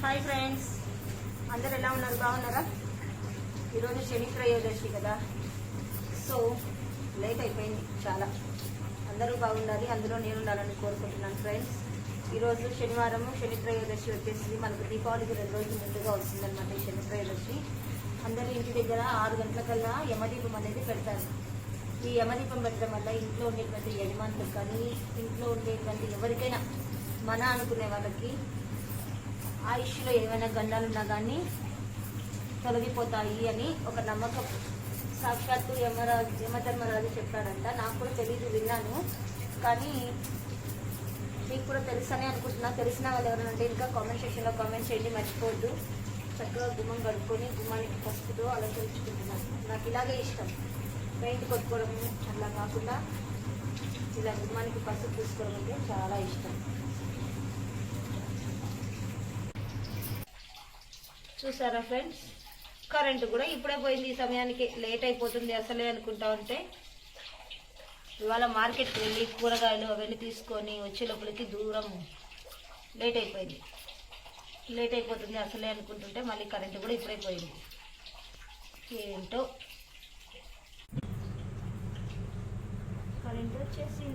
Hi friends, అందరు ఎలా ఉన్నారు? బాగున్నారా? ఈరోజు శని త్రయోదశి కదా, సో లేట్ అయిపోయింది చాలా. అందరూ బాగుండాలి, అందులో నేను ఉండాలని కోరుకుంటున్నాను ఫ్రెండ్స్. ఈరోజు శనివారము, శని త్రయోదశి వచ్చేసి మనకు దీపావళికి 2 రోజులు ముందుగా వస్తుందన్నమాట. ఈ శని త్రయోదశి అందరూ ఇంటి దగ్గర 6 గంటలకల్లా యమదీపం అనేది పెడతారు. ఈ యమదీపం పెట్టడం వల్ల ఇంట్లో ఉండేటువంటి యజమానులకు కానీ, ఇంట్లో ఉండేటువంటి ఎవరికైనా మన అనుకునే వాళ్ళకి ఆయుష్లో ఏమైనా గండాలు ఉన్నా కానీ తొలగిపోతాయి అని ఒక నమ్మకం. సాక్షాత్తు యమధర్మరాజు చెప్పాడంట. నాకు కూడా తెలీదు, విన్నాను. కానీ మీకు కూడా తెలుసని అనుకుంటున్నా. తెలిసిన వాళ్ళు ఎవరైనా ఉంటే ఇంకా కామెంట్ సెక్షన్లో కామెంట్ చేయండి, మర్చిపోవద్దు. చక్కగా గుమ్మం కడుక్కొని గుమ్మానికి పసుపుతో అలంకరించుకుంటున్నాను. నాకు ఇలాగే ఇష్టం, పెయింట్ కొట్టుకోవడం అట్లా కాకుండా ఇలా గుమ్మానికి పసుపు పూసుకోవడం అంటే చాలా ఇష్టం. చూసారా ఫ్రెండ్స్, కరెంటు కూడా ఇప్పుడే పోయింది. ఈ సమయానికి లేట్ అయిపోతుంది అసలే అనుకుంటా ఉంటే, ఇవాళ మార్కెట్కి వెళ్ళి కూరగాయలు అవన్నీ తీసుకొని వచ్చే లోపలికి దూరం లేట్ అయిపోయింది. లేట్ అయిపోతుంది అసలే అనుకుంటుంటే మళ్ళీ కరెంటు కూడా ఇప్పుడే పోయింది. ఏంటో కరెంటు వచ్చేసింది.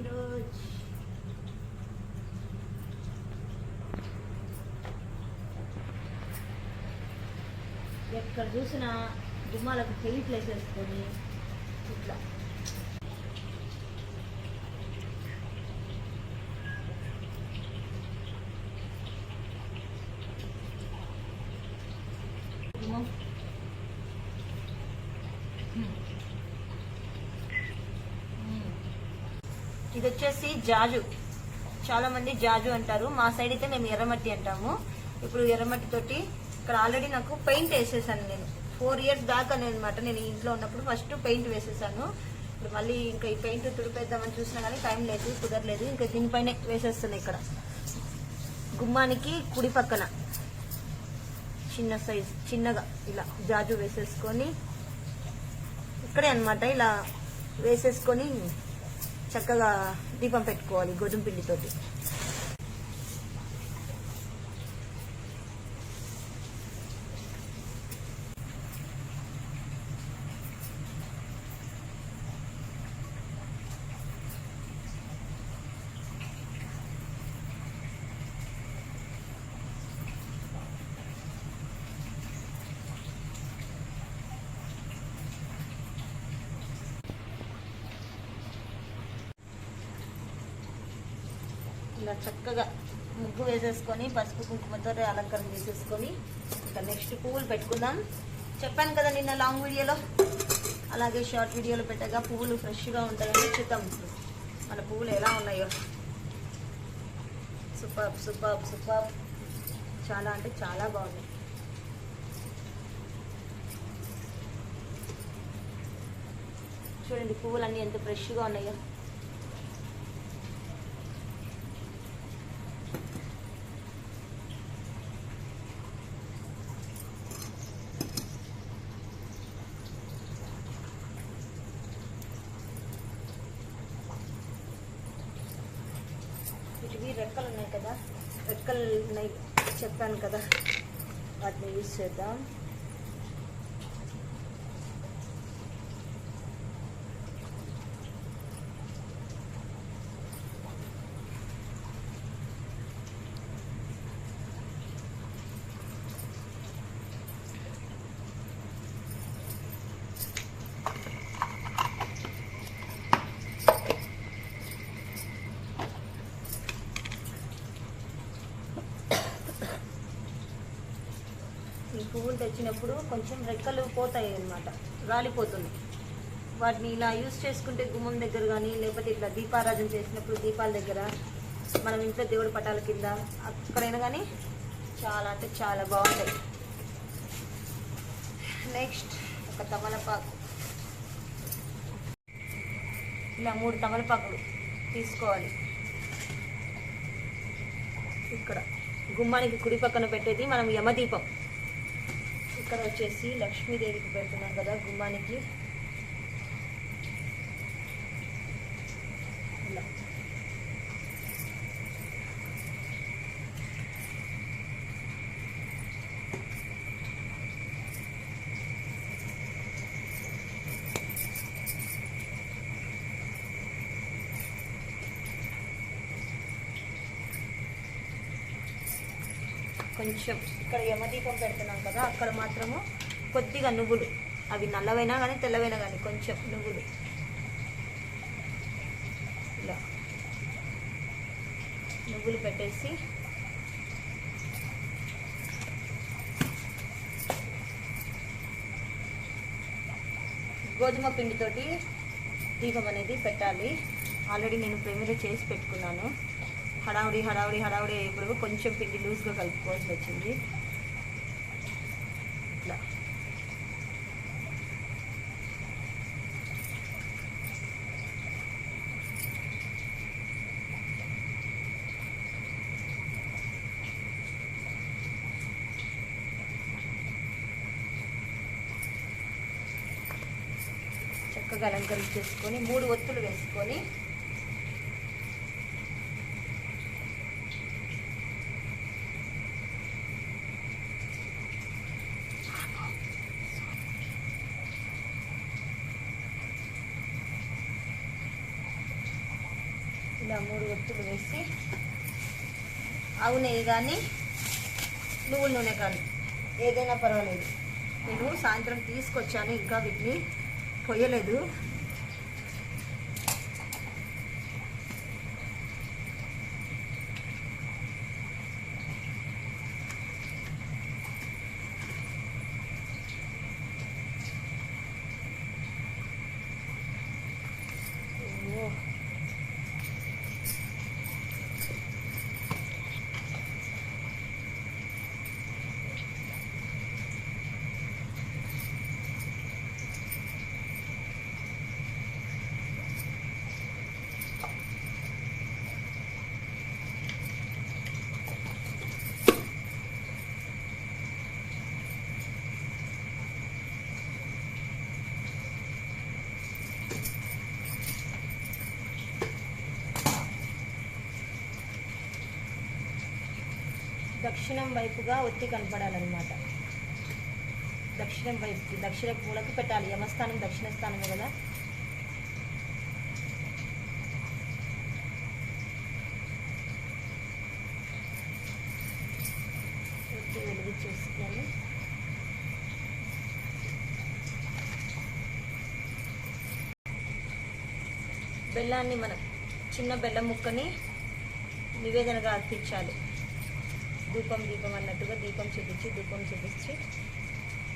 ఎక్కడ చూసినా గుమ్మాలకు పెయింట్లు వేసేసుకొని ఇట్లా ఇది వచ్చేసి జాజు. చాలా మంది జాజు అంటారు, మా సైడ్ అయితే మేము ఎర్రమట్టి అంటాము. ఇప్పుడు ఎర్రమట్టి తోటి ఇక్కడ ఆల్రెడీ నాకు పెయింట్ వేసేసాను. నేను 4 years దాకా అనమాట నేను ఇంట్లో ఉన్నప్పుడు ఫస్ట్ పెయింట్ వేసేసాను. ఇప్పుడు మళ్ళీ ఇంకా ఈ పెయింట్ తుడిపేద్దామని చూసినా కానీ టైం లేదు, కుదరలేదు. ఇంకా దీనిపైన వేసేస్తున్నాయి. ఇక్కడ గుమ్మానికి కుడి పక్కన చిన్న సైజ్ చిన్నగా ఇలా జాజు వేసేసుకొని ఇక్కడే అనమాట ఇలా వేసేసుకొని చక్కగా దీపం పెట్టుకోవాలి గోధుమ పిండితోటి. ఇలా చక్కగా ముగ్గు వేసేసుకొని పసుపు కుంకుమతో అలంకరణ చేసేసుకొని ఇంకా నెక్స్ట్ పువ్వులు పెట్టుకుందాం. చెప్పాను కదా నిన్న లాంగ్ వీడియోలో, అలాగే షార్ట్ వీడియోలో పెట్టగా పువ్వులు ఫ్రెష్గా ఉంటాయని చూద్దాం మన పువ్వులు ఎలా ఉన్నాయో. సూపర్ సూపర్ సూపర్, చాలా అంటే చాలా బాగున్నాయి. చూడండి పువ్వులన్నీ ఎంత ఫ్రెష్గా ఉన్నాయో. ఇవి రెక్కలు ఉన్నాయి కదా, రెక్కలు ఉన్నాయి చెప్పాను కదా, వాటిని యూజ్ చేద్దాం. ఈ పువ్వులు తెచ్చినప్పుడు కొంచెం రెక్కలు పోతాయి అన్నమాట, రాలిపోతుంది. వాటిని ఇలా యూజ్ చేసుకుంటే గుమ్మం దగ్గర కానీ, లేకపోతే ఇట్లా దీపారాధన చేసినప్పుడు దీపాల దగ్గర, మనం ఇంట్లో దేవుడి పటాల కింద అక్కడైనా కానీ చాలా అంటే చాలా బాగుంటాయి. నెక్స్ట్ ఒక తమలపాకు, ఇలా 3 తమలపాకులు తీసుకోవాలి. ఇక్కడ గుమ్మానికి కుడి పక్కన పెట్టేది మనం యమదీపం. ఇక్కడ వచ్చేసి లక్ష్మీదేవికి పెడుతున్నాం కదా గుమ్మానికి. ఇలా కొంచెం ఇక్కడ యమదీపం పెడుతున్నాం కదా, అక్కడ మాత్రము కొద్దిగా నువ్వులు, అవి నల్లవైనా కానీ తెల్లవైనా కానీ కొంచెం నువ్వులు ఇలా నువ్వులు పెట్టేసి గోధుమ పిండితోటి దీపం అనేది పెట్టాలి. ఆల్రెడీ నేను ప్రేమలో చేసి పెట్టుకున్నాను. హడావుడి ఇప్పుడు కొంచెం పిండి లూజ్గా కలుపుకోవాల్సి వచ్చింది. ఇట్లా చక్కగా అలంకరించేసుకొని 3 ఒత్తులు వేసుకొని ఇలా 3 ఒత్తులు వేసి ఆవు నెయ్యి కానీ నువ్వుల నూనె కానీ ఏదైనా పర్వాలేదు. నేను సాయంత్రం తీసుకొచ్చాను, ఇంకా వీటిని పొయ్యలేదు. దక్షిణం వైపుగా ఒత్తి కనపడాలన్నమాట. దక్షిణం వైపుకి, దక్షిణ మూలకు పెట్టాలి. యమస్థానం దక్షిణ స్థానమే కదా. ఒత్తి వెలిగించేసుకొని బెల్లాన్ని, మనం చిన్న బెల్లం ముక్కని నివేదనగా అర్పించాలి. దీపం అన్నట్టుగా దీపం చూపించి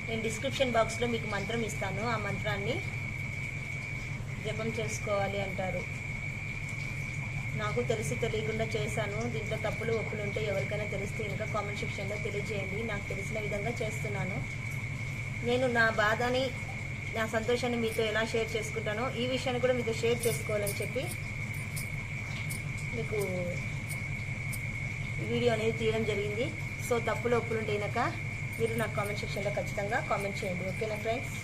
నేను డిస్క్రిప్షన్ బాక్స్లో మీకు మంత్రం ఇస్తాను. ఆ మంత్రాన్ని జపం చేసుకోవాలి అంటారు. నాకు తెలిసి తెలియకుండా చేశాను. దీంట్లో తప్పులు ఒప్పులు ఉంటే ఎవరికైనా తెలిస్తే ఇంకా కామెంట్ సెక్షన్లో తెలియజేయండి. నాకు తెలిసిన విధంగా చేస్తున్నాను. నేను నా బాధని, నా సంతోషాన్ని మీతో ఎలా షేర్ చేసుకుంటానో ఈ విషయాన్ని కూడా మీతో షేర్ చేసుకోవాలని చెప్పి మీకు వీడియో అనేది తీయడం జరిగింది. సో తప్పులు ఒప్పులు ఉంటే కనుక మీరు నాకు కామెంట్ సెక్షన్లో ఖచ్చితంగా కామెంట్ చేయండి. ఓకేనా ఫ్రెండ్స్?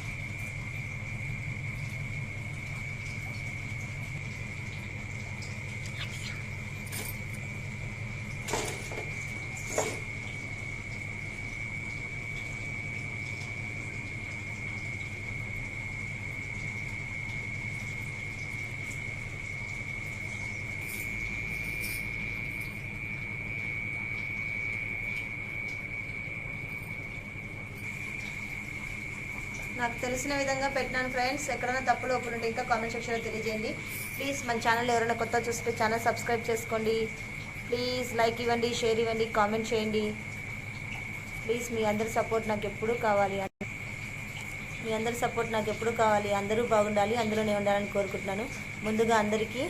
నాకు తెలిసిన విధంగా పెట్టినాను ఫ్రెండ్స్. ఎక్కడైనా తప్పులు ఒప్పులు ఉంటే ఇంకా కామెంట్ సెక్షన్లో తెలియజేయండి. ప్లీజ్ మన ఛానల్ ఎవరైనా కొత్త చూస్తే ఛానల్ సబ్స్క్రైబ్ చేసుకోండి. ప్లీజ్ లైక్ ఇవ్వండి, షేర్ ఇవ్వండి, కామెంట్ చేయండి. ప్లీజ్ మీ అందరి సపోర్ట్ నాకు ఎప్పుడూ కావాలి. అందరూ బాగుండాలి, అందులోనే ఉండాలని కోరుకుంటున్నాను. ముందుగా అందరికీ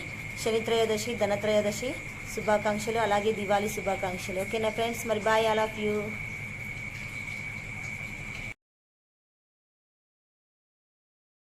శని త్రయోదశి, ధనత్రయోదశి శుభాకాంక్షలు, అలాగే దివాళీ శుభాకాంక్షలు. ఓకేనా ఫ్రెండ్స్? మరి బాయ్, ఆల్ ఆఫ్ యూ.